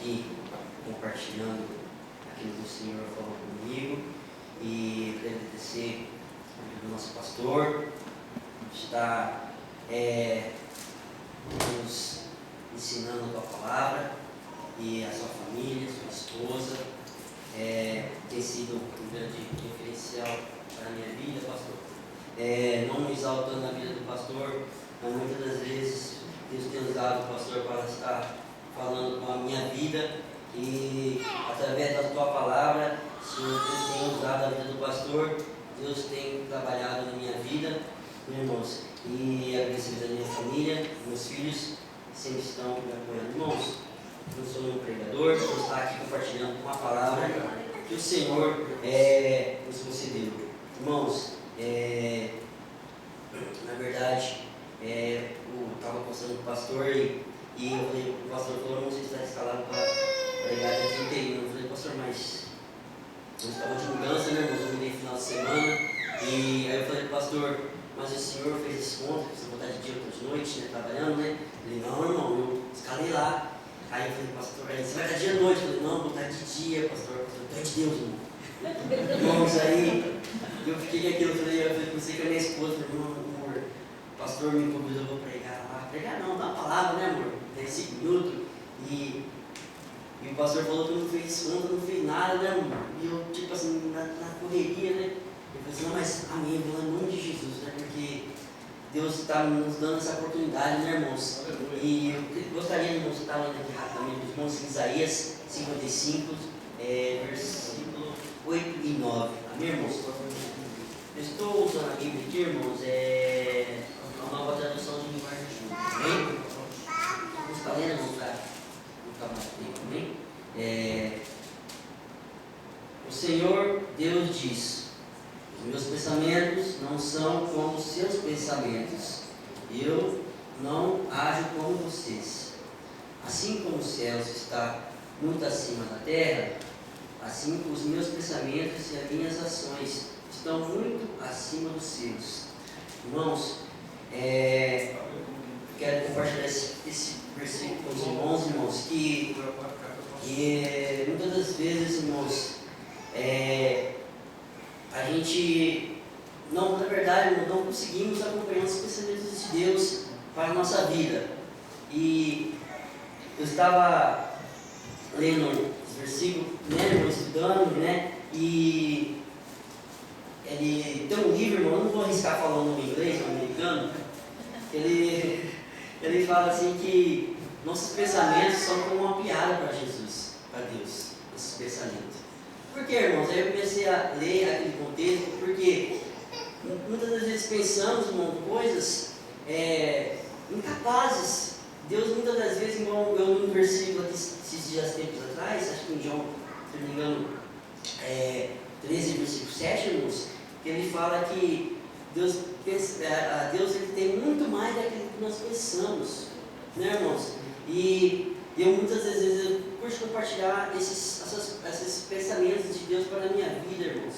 aqui compartilhando aquilo que o Senhor falou comigo e agradecer ao nosso pastor que está nos ensinando a tua palavra e a sua família, a sua esposa. Tem sido um grande diferencial para a minha vida, pastor. Não me exaltando a vida do pastor, mas muitas das vezes Deus tem usado o pastor para estar falando com a minha vida e através da tua palavra, Senhor, Deus tem usado a vida do pastor, Deus tem trabalhado na minha vida, meus irmãos, e agradecer a minha família, meus filhos, que sempre estão me apoiando. Irmãos, eu sou um pregador, vou estar aqui compartilhando uma palavra que o Senhor nos concedeu. Irmãos, na verdade, eu estava conversando com o pastor e o pastor falou: não sei se está escalado para pregar dia 31. Eu falei: pastor, mas eu estava de mudança, né, irmãos? Eu mudei final de semana. E aí eu falei: pastor, mas o senhor fez esse ponto, você vai estar de dia, outras noites, né, trabalhando, né? Ele: não, irmão, eu escalei lá. Aí eu falei: pastor, você vai estar dia à noite? Eu falei: não, vou estar de dia, pastor. Tu é de Deus, irmão. Irmãos, aí eu fiquei com aquilo, eu pensei com a minha esposa, falei: não, amor, o pastor me convidou, eu vou pregar lá. Pregar não, dá uma palavra, né, amor? 10 5 minutos. E o pastor falou que não fez conta, não fez nada, né, amor? E eu, tipo assim, na correria, né? Eu falei assim: não, mas amém, em nome de Jesus, né? Porque Deus está nos dando essa oportunidade, né, irmãos? E eu gostaria, irmãos, de estar lendo aqui rapidamente, irmãos, em Isaías 55, versículo 8 e 9. Amém, irmãos? Eu estou usando a Bíblia aqui, irmãos, a nova tradução de linguagem junto. Amém? Vamos estar lendo, irmãos, para não ficar mais tempo, amém? O Senhor Deus diz: os meus pensamentos não são como os seus pensamentos. Eu não ajo como vocês. Assim como os céus estão muito acima da terra, assim os meus pensamentos e as minhas ações estão muito acima dos seus. Irmãos, quero compartilhar esse versículo com os irmãos, que muitas das vezes, irmãos, a gente, não, na verdade, não conseguimos acompanhar os pensamentos de Deus para a nossa vida. E eu estava lendo os versículos, né, estudando, né, e ele tem um livro, irmão, eu não vou arriscar falando em inglês ou americano, ele fala assim que nossos pensamentos são como uma piada para Jesus, para Deus, nossos pensamentos. Por que, irmãos? Aí eu comecei a ler aquele contexto, porque muitas das vezes pensamos, irmão, coisas incapazes. Deus muitas das vezes, irmão, eu li um versículo aqui esses dias, tempos atrás, acho que em João, se não me engano, 13, versículo 7, irmãos, que ele fala que Deus ele tem muito mais daquilo que nós pensamos, né, irmãos? E eu muitas vezes eu curto compartilhar esses pensamentos de Deus para a minha vida, irmãos.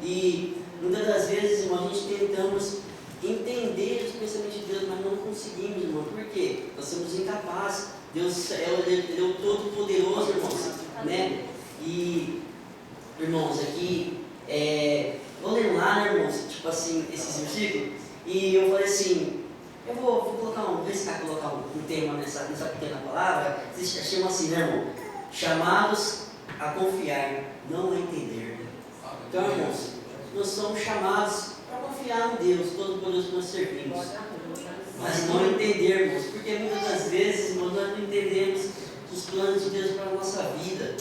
E muitas das vezes, irmãos, a gente tentamos entender os pensamentos de Deus, mas não conseguimos, irmão. Por quê? Nós somos incapazes. Deus ele é o Todo-Poderoso, irmãos, né? E, irmãos, aqui, vou ler lá, né, irmãos, tipo assim, esses versículos, e eu falei assim: eu vou colocar colocar um tema nessa pequena palavra, chama assim, né, irmão? Chamados a confiar, não a entender. Então, irmãos, nós somos chamados para confiar no Deus Todo-Poderoso que nós servimos, mas não entendermos, porque muitas das vezes, irmãos, nós não entendemos os planos de Deus para a nossa vida,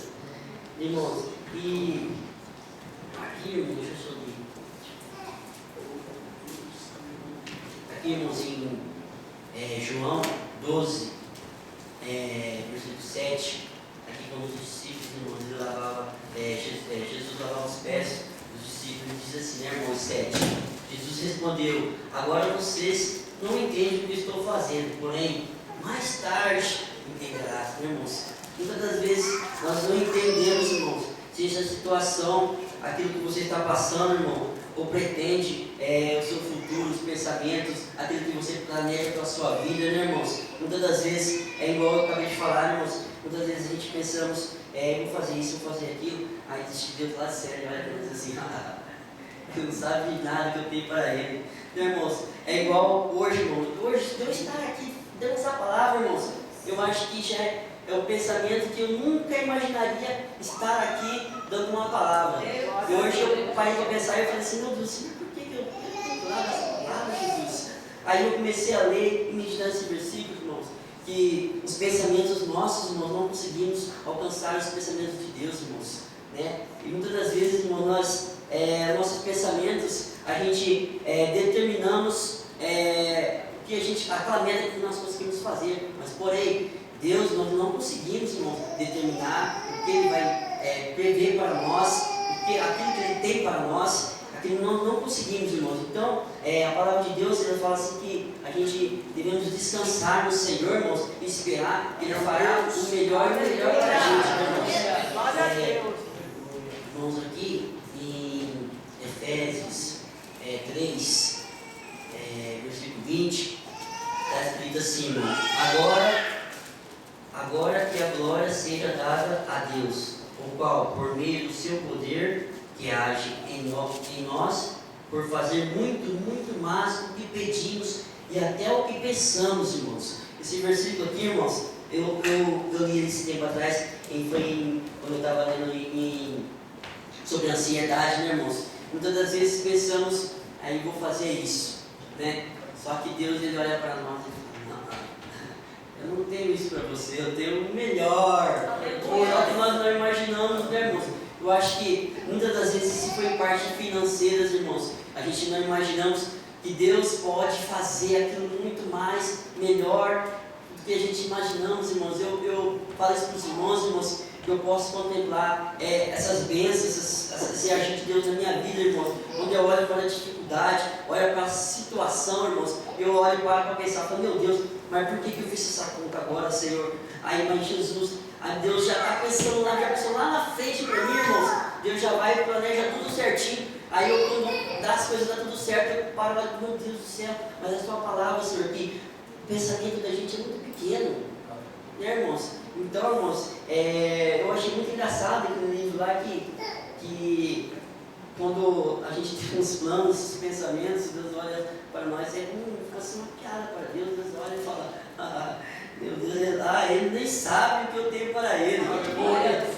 irmãos. E aqui, irmãos, deixa eu subir. Aqui, irmãos, em João 12, versículo 7, aqui quando os discípulos, irmãos, ele lavava, Jesus lavava os pés dos discípulos, diz assim, né, irmãos, 7. Jesus respondeu: agora vocês não entendem o que estou fazendo, porém, mais tarde entenderás, né, irmãos? Muitas das vezes nós não entendemos, irmãos, se essa situação, aquilo que você está passando, irmão, ou pretende, o seu futuro, os pensamentos, aquilo que você planeja para a sua vida, né, irmãos? Muitas das vezes, igual eu acabei de falar, irmãos, muitas vezes a gente pensamos, vou fazer isso, vou fazer aquilo, aí diz Deus lá sério, olha para nós assim, que não sabe nada que eu tenho para ele. Então, irmãos, é igual hoje, irmãos. Hoje Deus está aqui dando essa palavra, irmãos. Eu acho que já é o pensamento que eu nunca imaginaria estar aqui dando uma palavra. E hoje eu parei para pensar e eu falei assim, meu Deus, por que eu tenho que falar essa palavra, Jesus? Aí eu comecei a ler e meditar esse versículo, irmãos, que os pensamentos nossos, irmãos, não conseguimos alcançar os pensamentos de Deus, irmãos. Né? E muitas das vezes, irmãos, nossos pensamentos, a gente determinamos aquela meta que nós conseguimos fazer, mas porém, Deus, nós não conseguimos, irmãos, determinar o que Ele vai prever para nós, aquilo que Ele tem para nós, aquilo nós não conseguimos, irmãos. Então, a palavra de Deus, ela fala assim que a gente devemos descansar no Senhor, irmãos, e esperar que Ele fará o melhor para a gente, irmãos. Glória a Deus. Irmãos, aqui em Efésios 3, versículo 20, está escrito assim, irmão, agora que a glória seja dada a Deus, o qual, por meio do seu poder, que age em nós, por fazer muito mais do que pedimos e até o que pensamos, irmãos. Esse versículo aqui, irmãos, eu li esse tempo atrás, quando eu estava lendo sobre ansiedade, né, irmãos? Muitas das vezes pensamos, aí vou fazer isso, né? Só que Deus, Ele olha para nós e fala, não, eu não tenho isso para você, eu tenho o melhor. Só que nós não imaginamos, né, irmãos? Eu acho que muitas das vezes isso foi parte financeiras, irmãos. A gente não imaginamos que Deus pode fazer aquilo muito mais, melhor do que a gente imaginamos, irmãos. Eu falo isso para os irmãos, que eu posso contemplar essas bênçãos, esse agir de Deus na minha vida, irmãos. Quando eu olho para a dificuldade, olho para a situação, irmãos, eu olho para pensar, falo, meu Deus, mas por que eu fiz essa conta agora, Senhor? Aí, mas Jesus, aí Deus já está pensando lá, já pensou lá na frente para mim, irmãos. Deus já vai e planeja tudo certinho. Aí eu, quando dá as coisas, dá tudo certo, eu paro lá, meu Deus do céu, mas a sua palavra, Senhor, que o pensamento da gente é muito pequeno, né, irmãos? Então, irmãos, eu achei muito engraçado aquele livro lá que quando a gente tem uns planos, uns pensamentos, Deus olha para nós, fosse uma piada para Deus, Deus olha e fala, meu Deus, ele nem sabe o que eu tenho para ele.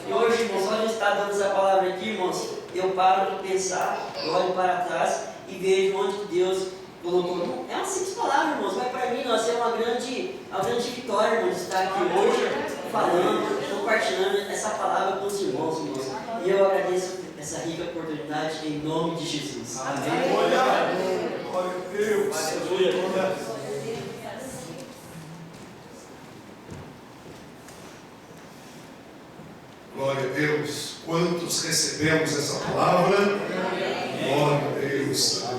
E hoje, irmãos, só a gente está dando essa palavra aqui, irmãos, eu paro de pensar, eu olho para trás e vejo onde Deus colocou. É uma simples palavra, irmãos, mas para mim, nós é uma grande vitória, irmãos, estar aqui hoje falando, compartilhando essa palavra com os irmãos. E eu agradeço essa rica oportunidade em nome de Jesus. Amém. Glória a Deus. Aleluia. Glória a Deus. Quantos recebemos essa palavra? Glória a Deus.